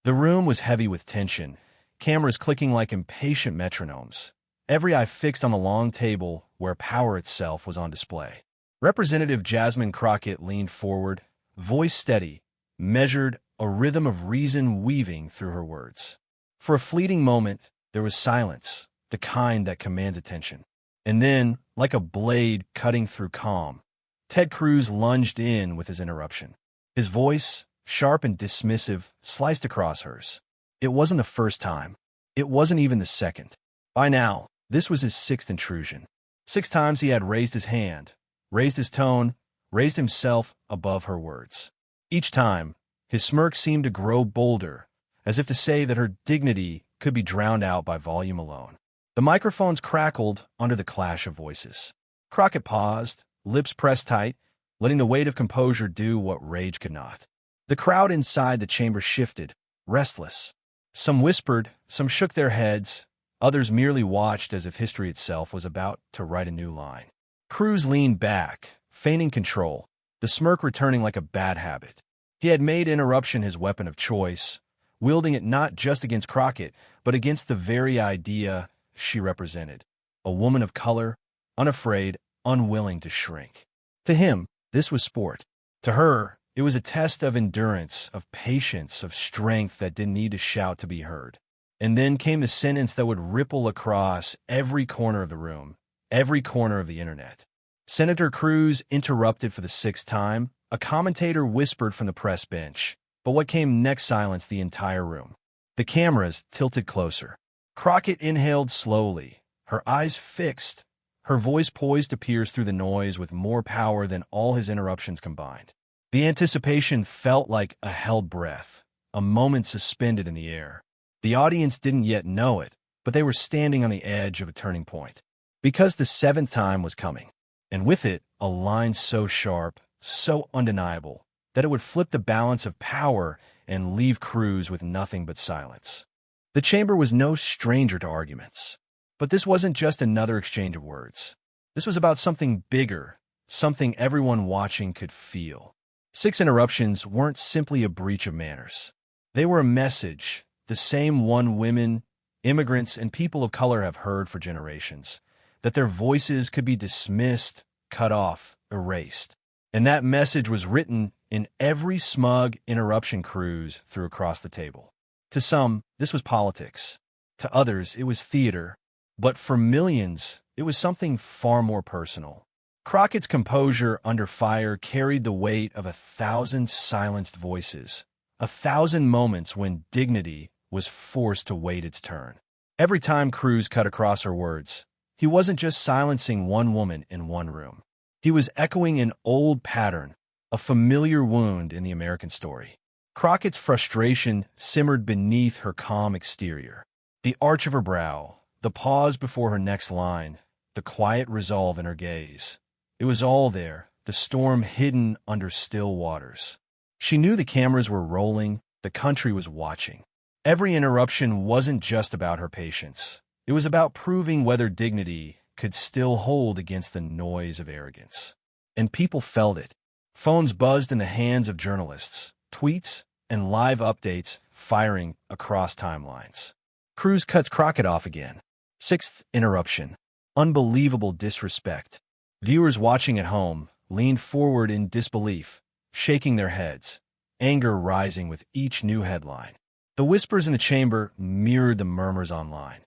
The room was heavy with tension, cameras clicking like impatient metronomes, every eye fixed on the long table where power itself was on display. Representative Jasmine Crockett leaned forward, voice steady, measured, a rhythm of reason weaving through her words. For a fleeting moment, there was silence, the kind that commands attention. And then, like a blade cutting through calm, Ted Cruz lunged in with his interruption. His voice, sharp and dismissive, sliced across hers. It wasn't the first time. It wasn't even the second. By now, this was his sixth intrusion. 6 times he had raised his hand, raised his tone, raised himself above her words. Each time, his smirk seemed to grow bolder, as if to say that her dignity could be drowned out by volume alone. The microphones crackled under the clash of voices. Crockett paused, lips pressed tight, letting the weight of composure do what rage could not. The crowd inside the chamber shifted, restless. Some whispered, some shook their heads, others merely watched as if history itself was about to write a new line. Cruz leaned back, feigning control, the smirk returning like a bad habit. He had made interruption his weapon of choice, wielding it not just against Crockett, but against the very idea she represented. A woman of color, unafraid, unwilling to shrink. To him, this was sport. To her, it was a test of endurance, of patience, of strength that didn't need to shout to be heard. And then came the sentence that would ripple across every corner of the room, every corner of the internet. Senator Cruz interrupted for the 6th time. A commentator whispered from the press bench, but what came next silenced the entire room. The cameras tilted closer. Crockett inhaled slowly, her eyes fixed, her voice poised to pierce through the noise with more power than all his interruptions combined. The anticipation felt like a held breath, a moment suspended in the air. The audience didn't yet know it, but they were standing on the edge of a turning point. Because the 7th time was coming, and with it, a line so sharp, so undeniable, that it would flip the balance of power and leave Cruz with nothing but silence. The chamber was no stranger to arguments. But this wasn't just another exchange of words. This was about something bigger, something everyone watching could feel. 6 interruptions weren't simply a breach of manners. They were a message, the same one women, immigrants, and people of color have heard for generations, that their voices could be dismissed, cut off, erased. And that message was written in every smug interruption Cruz threw across the table. To some, this was politics. To others, it was theater. But for millions, it was something far more personal. Crockett's composure under fire carried the weight of 1,000 silenced voices, 1,000 moments when dignity was forced to wait its turn. Every time Cruz cut across her words, he wasn't just silencing one woman in one room. He was echoing an old pattern, a familiar wound in the American story. Crockett's frustration simmered beneath her calm exterior. The arch of her brow, the pause before her next line, the quiet resolve in her gaze. It was all there, the storm hidden under still waters. She knew the cameras were rolling, the country was watching. Every interruption wasn't just about her patience. It was about proving whether dignity could still hold against the noise of arrogance. And people felt it. Phones buzzed in the hands of journalists, tweets and live updates firing across timelines. Cruz cuts Crockett off again. 6th interruption. Unbelievable disrespect. Viewers watching at home leaned forward in disbelief, shaking their heads, anger rising with each new headline. The whispers in the chamber mirrored the murmurs online.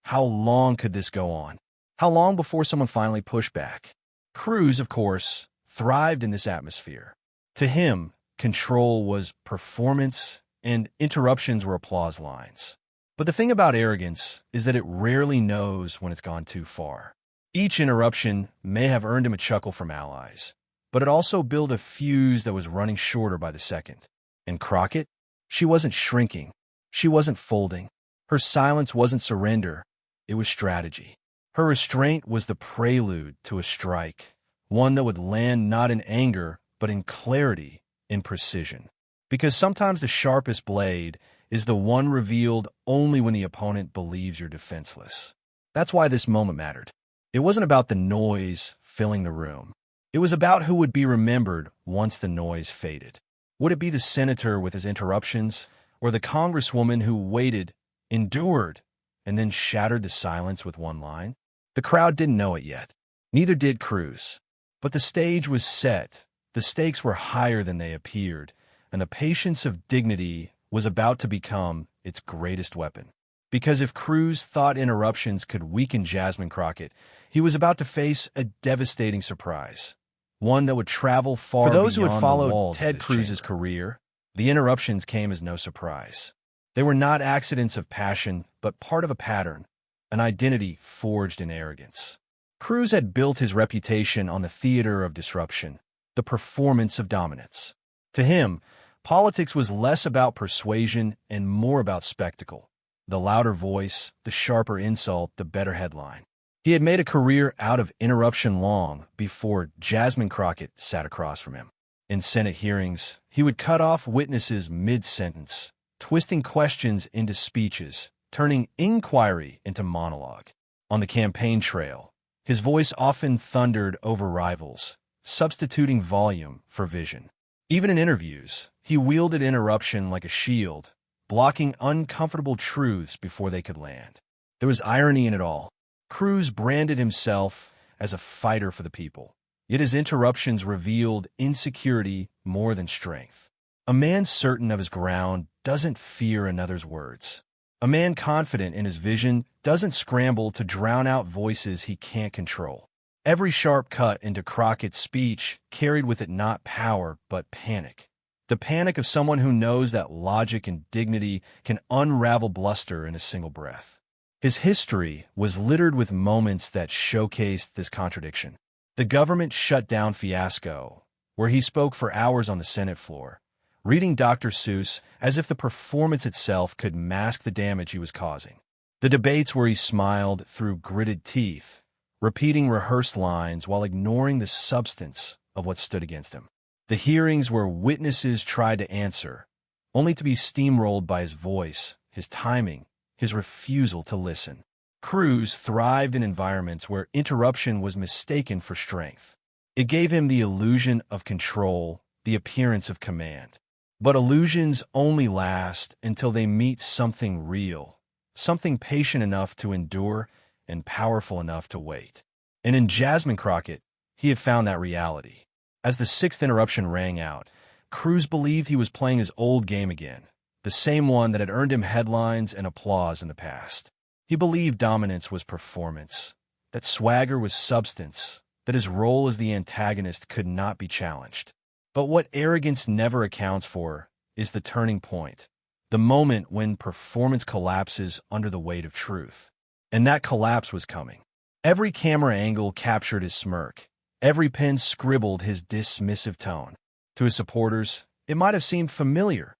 How long could this go on? How long before someone finally pushed back? Cruz, of course, thrived in this atmosphere. To him, control was performance, and interruptions were applause lines. But the thing about arrogance is that it rarely knows when it's gone too far. Each interruption may have earned him a chuckle from allies, but it also built a fuse that was running shorter by the second. And Crockett? She wasn't shrinking. She wasn't folding. Her silence wasn't surrender. It was strategy. Her restraint was the prelude to a strike, one that would land not in anger, but in clarity, in precision. Because sometimes the sharpest blade is the one revealed only when the opponent believes you're defenseless. That's why this moment mattered. It wasn't about the noise filling the room. It was about who would be remembered once the noise faded. Would it be the senator with his interruptions, or the congresswoman who waited, endured, and then shattered the silence with one line? The crowd didn't know it yet. Neither did Cruz. But the stage was set, the stakes were higher than they appeared, and the patience of dignity was about to become its greatest weapon. Because if Cruz thought Interruptions could weaken Jasmine Crockett, he was about to face a devastating surprise, one that would travel far beyond the walls. For those who had followed Ted Cruz's career, the Interruptions came as no surprise. They were not accidents of passion, but part of a pattern, an identity forged in arrogance. Cruz had built his reputation on the theater of disruption, the performance of dominance. To him, politics was less about persuasion and more about spectacle. The louder voice, the sharper insult, the better headline. He had made a career out of interruption long before Jasmine Crockett sat across from him. In Senate hearings, he would cut off witnesses mid-sentence, twisting questions into speeches, turning inquiry into monologue. On the campaign trail, his voice often thundered over rivals, substituting volume for vision. Even in interviews, he wielded interruption like a shield, blocking uncomfortable truths before they could land. There was irony in it all. Cruz branded himself as a fighter for the people, yet his interruptions revealed insecurity more than strength. A man certain of his ground doesn't fear another's words. A man confident in his vision doesn't scramble to drown out voices he can't control. Every sharp cut into Crockett's speech carried with it not power, but panic. The panic of someone who knows that logic and dignity can unravel bluster in a single breath. His history was littered with moments that showcased this contradiction. The government shutdown fiasco, where he spoke for hours on the Senate floor, reading Dr. Seuss as if the performance itself could mask the damage he was causing. The debates where he smiled through gritted teeth, repeating rehearsed lines while ignoring the substance of what stood against him. The hearings where witnesses tried to answer, only to be steamrolled by his voice, his timing, his refusal to listen. Cruz thrived in environments where interruption was mistaken for strength. It gave him the illusion of control, the appearance of command. But illusions only last until they meet something real, something patient enough to endure and powerful enough to wait. And in Jasmine Crockett, he had found that reality. As the sixth interruption rang out, Cruz believed he was playing his old game again, the same one that had earned him headlines and applause in the past. He believed dominance was performance, that swagger was substance, that his role as the antagonist could not be challenged. But what arrogance never accounts for is the turning point, the moment when performance collapses under the weight of truth. And that collapse was coming. Every camera angle captured his smirk. Every pen scribbled his dismissive tone. To his supporters, it might have seemed familiar.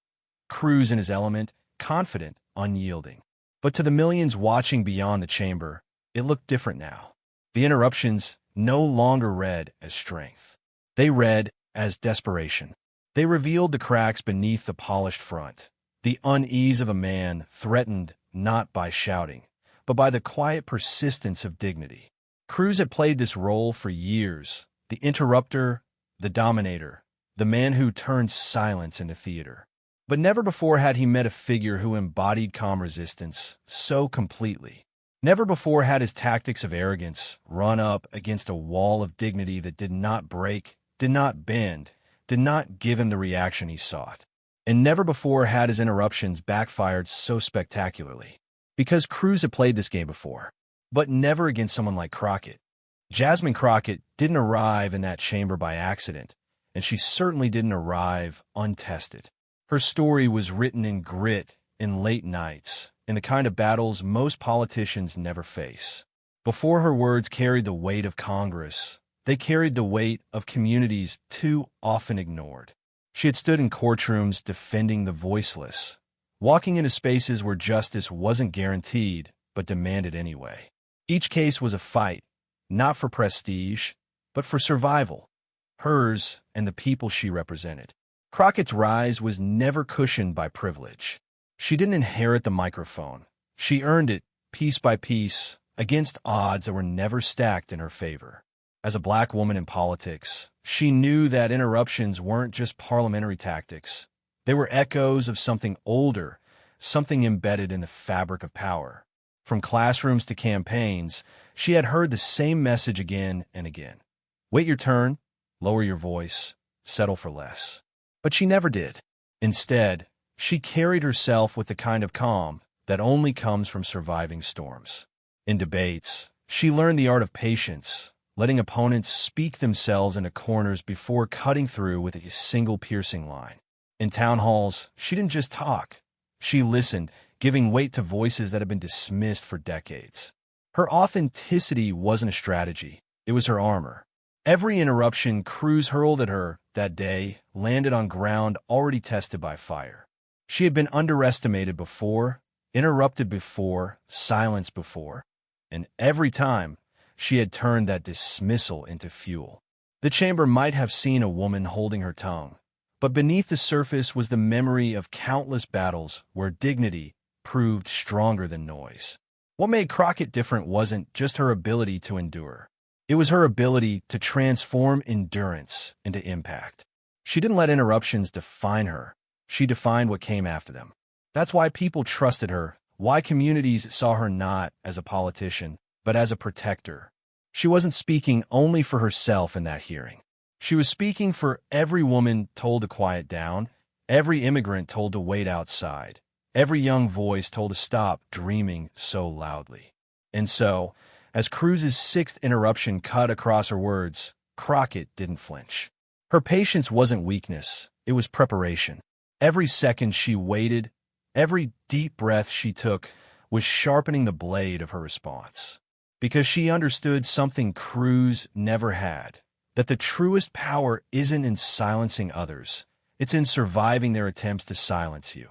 Cruz in his element, confident, unyielding. But to the millions watching beyond the chamber, it looked different now. The interruptions no longer read as strength. They read as desperation. They revealed the cracks beneath the polished front, the unease of a man threatened not by shouting, but by the quiet persistence of dignity. Cruz had played this role for years, the interrupter, the dominator, the man who turned silence into theater. But never before had he met a figure who embodied calm resistance so completely. Never before had his tactics of arrogance run up against a wall of dignity that did not break, did not bend, did not give him the reaction he sought. And never before had his interruptions backfired so spectacularly. Because Cruz had played this game before. But never against someone like Crockett. Jasmine Crockett didn't arrive in that chamber by accident, and she certainly didn't arrive untested. Her story was written in grit, in late nights, in the kind of battles most politicians never face. Before her words carried the weight of Congress, they carried the weight of communities too often ignored. She had stood in courtrooms defending the voiceless, walking into spaces where justice wasn't guaranteed, but demanded anyway. Each case was a fight, not for prestige, but for survival, hers and the people she represented. Crockett's rise was never cushioned by privilege. She didn't inherit the microphone. She earned it, piece by piece, against odds that were never stacked in her favor. As a black woman in politics, she knew that interruptions weren't just parliamentary tactics. They were echoes of something older, something embedded in the fabric of power. From classrooms to campaigns, she had heard the same message again and again. Wait your turn, lower your voice, settle for less. But she never did. Instead, she carried herself with the kind of calm that only comes from surviving storms. In debates, she learned the art of patience, letting opponents speak themselves into corners before cutting through with a single piercing line. In town halls, she didn't just talk. She listened, giving weight to voices that had been dismissed for decades. Her authenticity wasn't a strategy. It was her armor. Every interruption Cruz hurled at her that day landed on ground already tested by fire. She had been underestimated before, interrupted before, silenced before, and every time, she had turned that dismissal into fuel. The chamber might have seen a woman holding her tongue, but beneath the surface was the memory of countless battles where dignity proved stronger than noise. What made Crockett different wasn't just her ability to endure. It was her ability to transform endurance into impact. She didn't let interruptions define her. She defined what came after them. That's why people trusted her, why communities saw her not as a politician, but as a protector. She wasn't speaking only for herself in that hearing. She was speaking for every woman told to quiet down, every immigrant told to wait outside, every young voice told to stop dreaming so loudly. And so, as Cruz's sixth interruption cut across her words, Crockett didn't flinch. Her patience wasn't weakness, it was preparation. Every second she waited, every deep breath she took, was sharpening the blade of her response. Because she understood something Cruz never had, that the truest power isn't in silencing others, it's in surviving their attempts to silence you,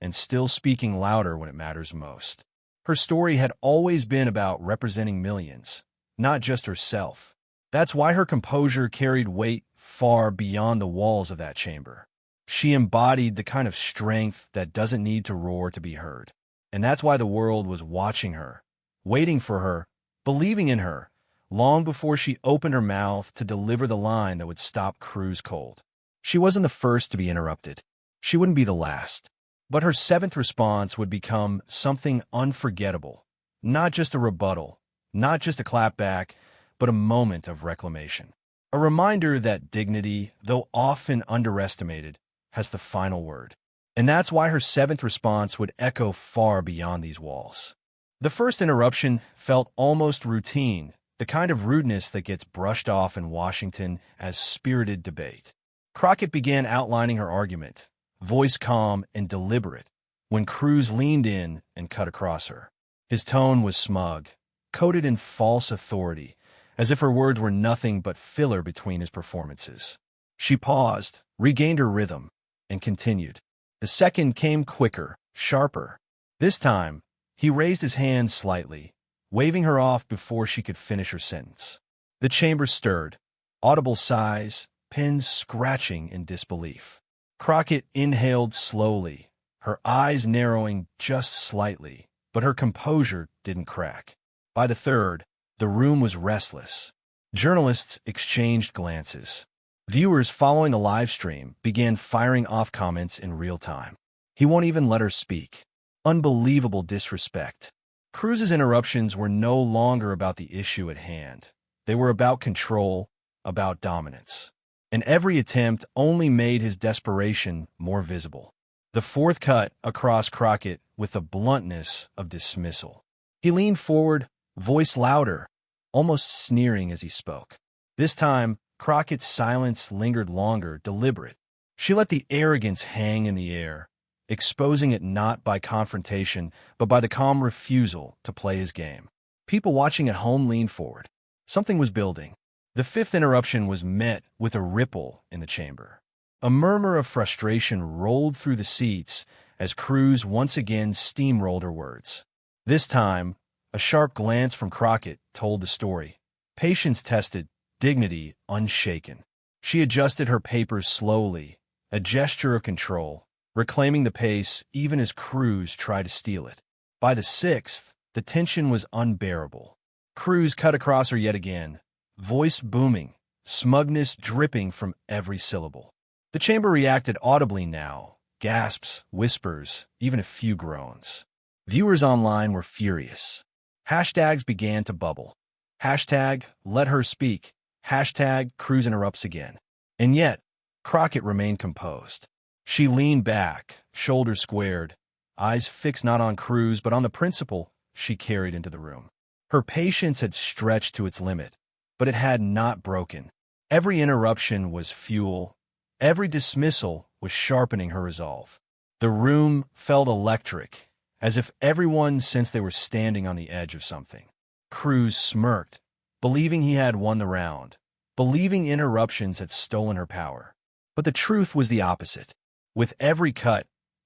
and still speaking louder when it matters most. Her story had always been about representing millions, not just herself. That's why her composure carried weight far beyond the walls of that chamber. She embodied the kind of strength that doesn't need to roar to be heard. And that's why the world was watching her, waiting for her, believing in her, long before she opened her mouth to deliver the line that would stop Cruz cold. She wasn't the first to be interrupted. She wouldn't be the last. But her seventh response would become something unforgettable. Not just a rebuttal, not just a clapback, but a moment of reclamation. A reminder that dignity, though often underestimated, has the final word. And that's why her seventh response would echo far beyond these walls. The first interruption felt almost routine, the kind of rudeness that gets brushed off in Washington as spirited debate. Crockett began outlining her argument, voice calm and deliberate, when Cruz leaned in and cut across her. His tone was smug, coated in false authority, as if her words were nothing but filler between his performances. She paused, regained her rhythm, and continued. The second came quicker, sharper. This time, he raised his hand slightly, waving her off before she could finish her sentence. The chamber stirred, audible sighs, pens scratching in disbelief. Crockett inhaled slowly, her eyes narrowing just slightly, but her composure didn't crack. By the third, the room was restless. Journalists exchanged glances. Viewers following the live stream began firing off comments in real time. He won't even let her speak. Unbelievable disrespect. Cruz's interruptions were no longer about the issue at hand. They were about control, about dominance. And every attempt only made his desperation more visible. The fourth cut across Crockett with the bluntness of dismissal. He leaned forward, voice louder, almost sneering as he spoke. This time, Crockett's silence lingered longer, deliberate. She let the arrogance hang in the air, exposing it not by confrontation, but by the calm refusal to play his game. People watching at home leaned forward. Something was building. The fifth interruption was met with a ripple in the chamber. A murmur of frustration rolled through the seats as Cruz once again steamrolled her words. This time, a sharp glance from Crockett told the story. Patience tested, dignity unshaken. She adjusted her papers slowly, a gesture of control, reclaiming the pace even as Cruz tried to steal it. By the sixth, the tension was unbearable. Cruz cut across her yet again, voice booming, smugness dripping from every syllable. The chamber reacted audibly now, gasps, whispers, even a few groans. Viewers online were furious. Hashtags began to bubble. Hashtag, let her speak. Hashtag, Cruz interrupts again. And yet, Crockett remained composed. She leaned back, shoulders squared, eyes fixed not on Cruz but on the principle she carried into the room. Her patience had stretched to its limit, but it had not broken. Every interruption was fuel. Every dismissal was sharpening her resolve. The room felt electric, as if everyone sensed they were standing on the edge of something. Cruz smirked, believing he had won the round, believing interruptions had stolen her power. But the truth was the opposite. With every cut,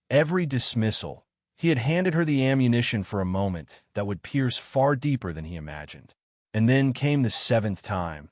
every dismissal, he had handed her the ammunition for a moment that would pierce far deeper than he imagined. And then came the seventh time.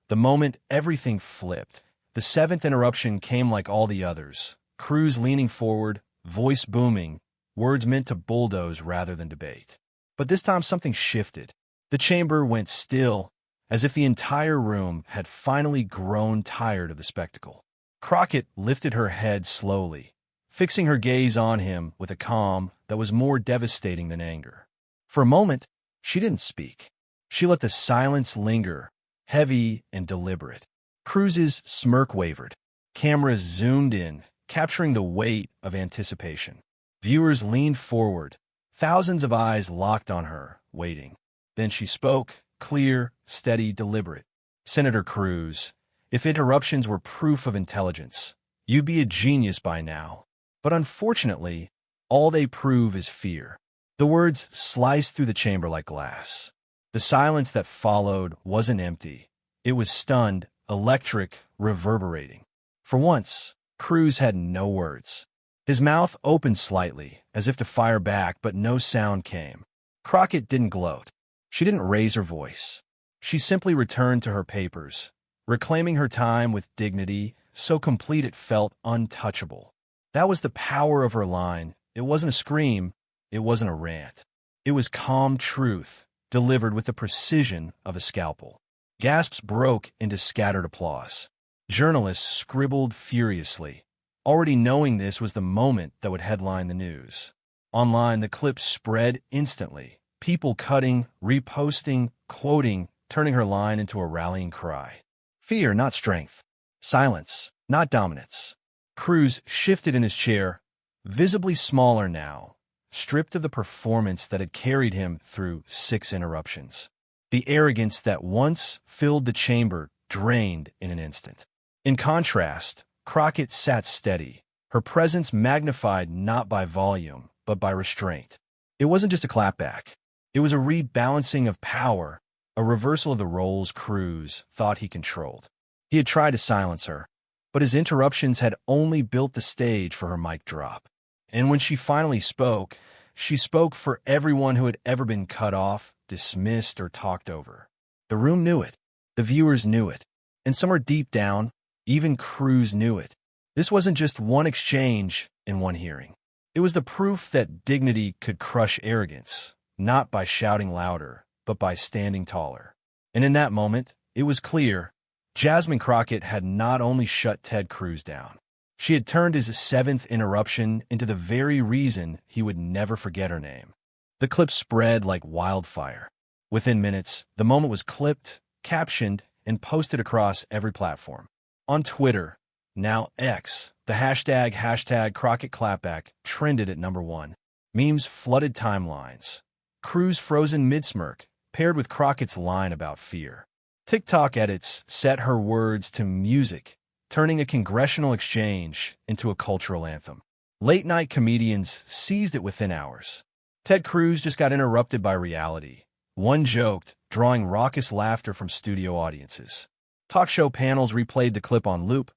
The moment everything flipped. The seventh interruption came like all the others. Cruz leaning forward, voice booming, words meant to bulldoze rather than debate. But this time something shifted. The chamber went still, as if the entire room had finally grown tired of the spectacle. Crockett lifted her head slowly, fixing her gaze on him with a calm that was more devastating than anger. For a moment, she didn't speak. She let the silence linger, heavy and deliberate. Cruz's smirk wavered. Cameras zoomed in, capturing the weight of anticipation. Viewers leaned forward, thousands of eyes locked on her, waiting. Then she spoke, clear, steady, deliberate. Senator Cruz, if interruptions were proof of intelligence, you'd be a genius by now. But unfortunately, all they prove is fear. The words sliced through the chamber like glass. The silence that followed wasn't empty. It was stunned, electric, reverberating. For once, Cruz had no words. His mouth opened slightly, as if to fire back, but no sound came. Crockett didn't gloat. She didn't raise her voice. She simply returned to her papers, reclaiming her time with dignity, so complete it felt untouchable. That was the power of her line. It wasn't a scream. It wasn't a rant. It was calm truth, delivered with the precision of a scalpel. Gasps broke into scattered applause. Journalists scribbled furiously, already knowing this was the moment that would headline the news. Online, the clip spread instantly, people cutting, reposting, quoting, turning her line into a rallying cry. Fear, not strength. Silence, not dominance. Cruz shifted in his chair, visibly smaller now, stripped of the performance that had carried him through 6 interruptions. The arrogance that once filled the chamber drained in an instant. In contrast, Crockett sat steady, her presence magnified not by volume, but by restraint. It wasn't just a clapback. It was a rebalancing of power, a reversal of the roles Cruz thought he controlled. He had tried to silence her, but his interruptions had only built the stage for her mic drop. And when she finally spoke, she spoke for everyone who had ever been cut off, dismissed, or talked over. The room knew it. The viewers knew it. And somewhere deep down, even Cruz knew it. This wasn't just one exchange in one hearing. It was the proof that dignity could crush arrogance, not by shouting louder, but by standing taller. And in that moment, it was clear, Jasmine Crockett had not only shut Ted Cruz down, she had turned his 7th interruption into the very reason he would never forget her name. The clip spread like wildfire. Within minutes, the moment was clipped, captioned, and posted across every platform. On Twitter, now X, the hashtag Crockett clapback trended at #1. Memes flooded timelines. Cruz frozen mid-smirk, paired with Crockett's line about fear. TikTok edits set her words to music, turning a congressional exchange into a cultural anthem. Late-night comedians seized it within hours. Ted Cruz just got interrupted by reality. One joked, drawing raucous laughter from studio audiences. Talk show panels replayed the clip on loop,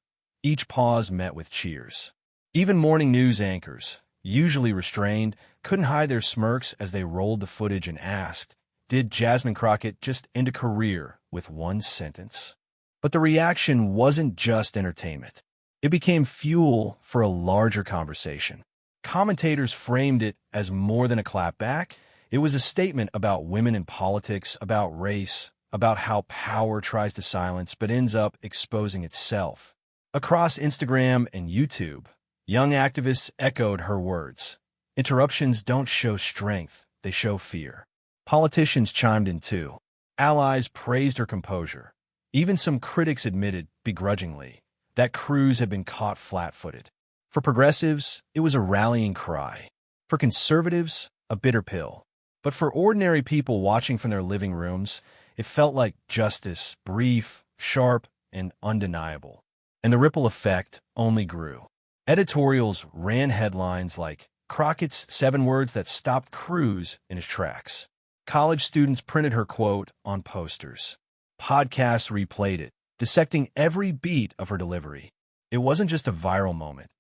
each pause met with cheers. Even morning news anchors, usually restrained, couldn't hide their smirks as they rolled the footage and asked, did Jasmine Crockett just end a career with one sentence? But the reaction wasn't just entertainment. It became fuel for a larger conversation. Commentators framed it as more than a clapback. It was a statement about women in politics, about race, about how power tries to silence but ends up exposing itself. Across Instagram and YouTube, Young activists echoed her words. Interruptions don't show strength, they show fear. Politicians chimed in too. Allies praised her composure. Even some critics admitted, begrudgingly, that Cruz had been caught flat-footed. For progressives, it was a rallying cry. For conservatives, a bitter pill. But for ordinary people watching from their living rooms, it felt like justice, brief, sharp, and undeniable. And the ripple effect only grew. Editorials ran headlines like, Crockett's 7 words that stopped Cruz in his tracks. College students printed her quote on posters. Podcasts replayed it, dissecting every beat of her delivery. It wasn't just a viral moment.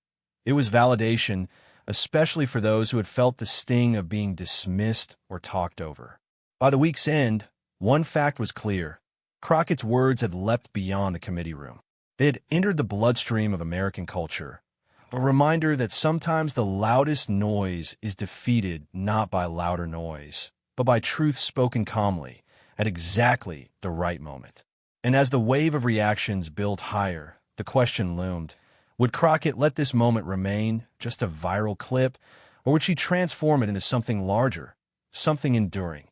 It was validation, especially for those who had felt the sting of being dismissed or talked over. By the week's end, one fact was clear. Crockett's words had leapt beyond the committee room. They had entered the bloodstream of American culture, a reminder that sometimes the loudest noise is defeated not by louder noise, but by truth spoken calmly, at exactly the right moment. And as the wave of reactions built higher, the question loomed, would Crockett let this moment remain just a viral clip, or would she transform it into something larger, something enduring?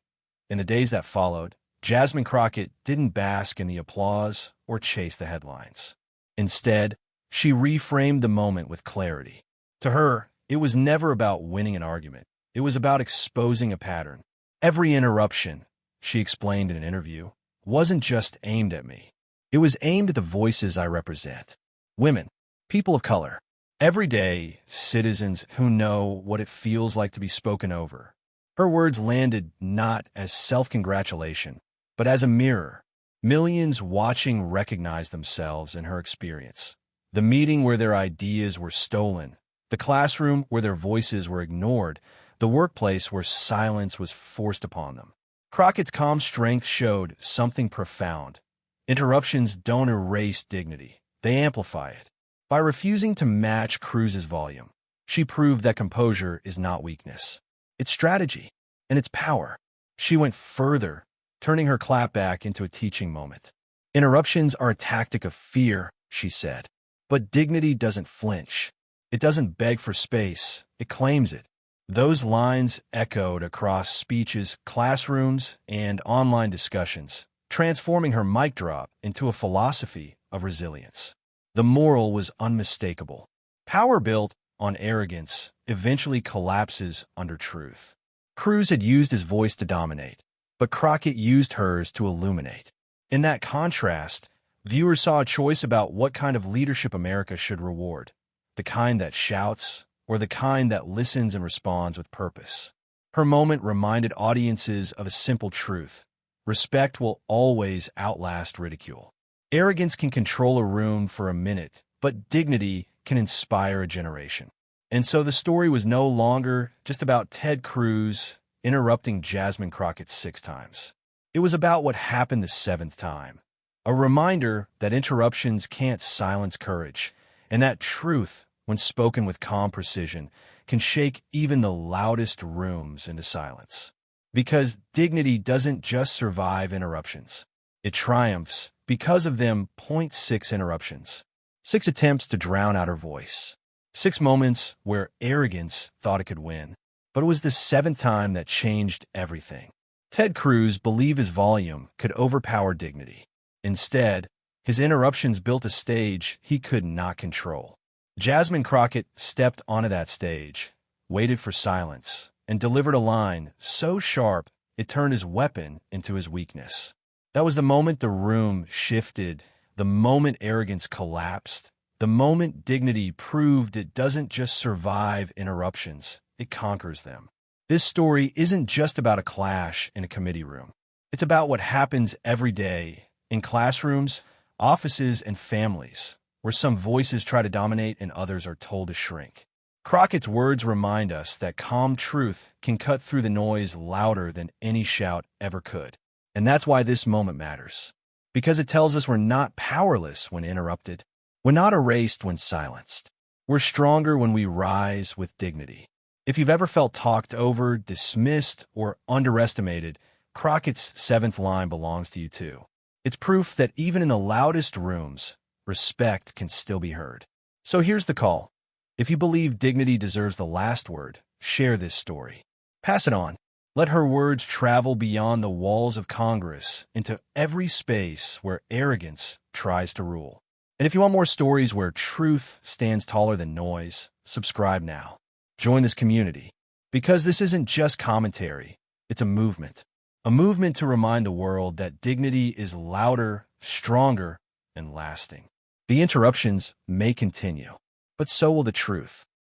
In the days that followed, Jasmine Crockett didn't bask in the applause or chase the headlines. Instead, she reframed the moment with clarity. To her, it was never about winning an argument. It was about exposing a pattern. Every interruption, she explained in an interview, wasn't just aimed at me. It was aimed at the voices I represent. Women, people of color, everyday citizens who know what it feels like to be spoken over. Her words landed not as self-congratulation, but as a mirror. Millions watching recognized themselves in her experience. The meeting where their ideas were stolen, the classroom where their voices were ignored, the workplace where silence was forced upon them. Crockett's calm strength showed something profound. Interruptions don't erase dignity, they amplify it. By refusing to match Cruz's volume, she proved that composure is not weakness. It's strategy, and it's power. She went further, turning her clapback into a teaching moment. Interruptions are a tactic of fear, she said. But dignity doesn't flinch. It doesn't beg for space. It claims it. Those lines echoed across speeches, classrooms, and online discussions, transforming her mic drop into a philosophy of resilience. The moral was unmistakable. Power built on arrogance eventually collapses under truth. Cruz had used his voice to dominate, but Crockett used hers to illuminate. In that contrast, viewers saw a choice about what kind of leadership America should reward, the kind that shouts or the kind that listens and responds with purpose. Her moment reminded audiences of a simple truth. Respect will always outlast ridicule. Arrogance can control a room for a minute, but dignity can inspire a generation. And so the story was no longer just about Ted Cruz interrupting Jasmine Crockett 6 times. It was about what happened the 7th time. A reminder that interruptions can't silence courage, and that truth, when spoken with calm precision, can shake even the loudest rooms into silence. Because dignity doesn't just survive interruptions. It triumphs because of them. 6 interruptions. 6 attempts to drown out her voice. 6 moments where arrogance thought it could win. But it was the 7th time that changed everything. Ted Cruz believed his volume could overpower dignity. Instead, his interruptions built a stage he could not control. Jasmine Crockett stepped onto that stage, waited for silence, and delivered a line so sharp it turned his weapon into his weakness. That was the moment the room shifted, the moment arrogance collapsed, the moment dignity proved it doesn't just survive interruptions, it conquers them. This story isn't just about a clash in a committee room. It's about what happens every day in classrooms, offices, and families, where some voices try to dominate and others are told to shrink. Crockett's words remind us that calm truth can cut through the noise louder than any shout ever could. And that's why this moment matters. Because it tells us we're not powerless when interrupted. We're not erased when silenced. We're stronger when we rise with dignity. If you've ever felt talked over, dismissed, or underestimated, Crockett's 7th line belongs to you too. It's proof that even in the loudest rooms, respect can still be heard. So here's the call. If you believe dignity deserves the last word, share this story. Pass it on. Let her words travel beyond the walls of Congress into every space where arrogance tries to rule. And if you want more stories where truth stands taller than noise, subscribe now. Join this community. Because this isn't just commentary, it's a movement. A movement to remind the world that dignity is louder, stronger, and lasting. The interruptions may continue, but so will the truth.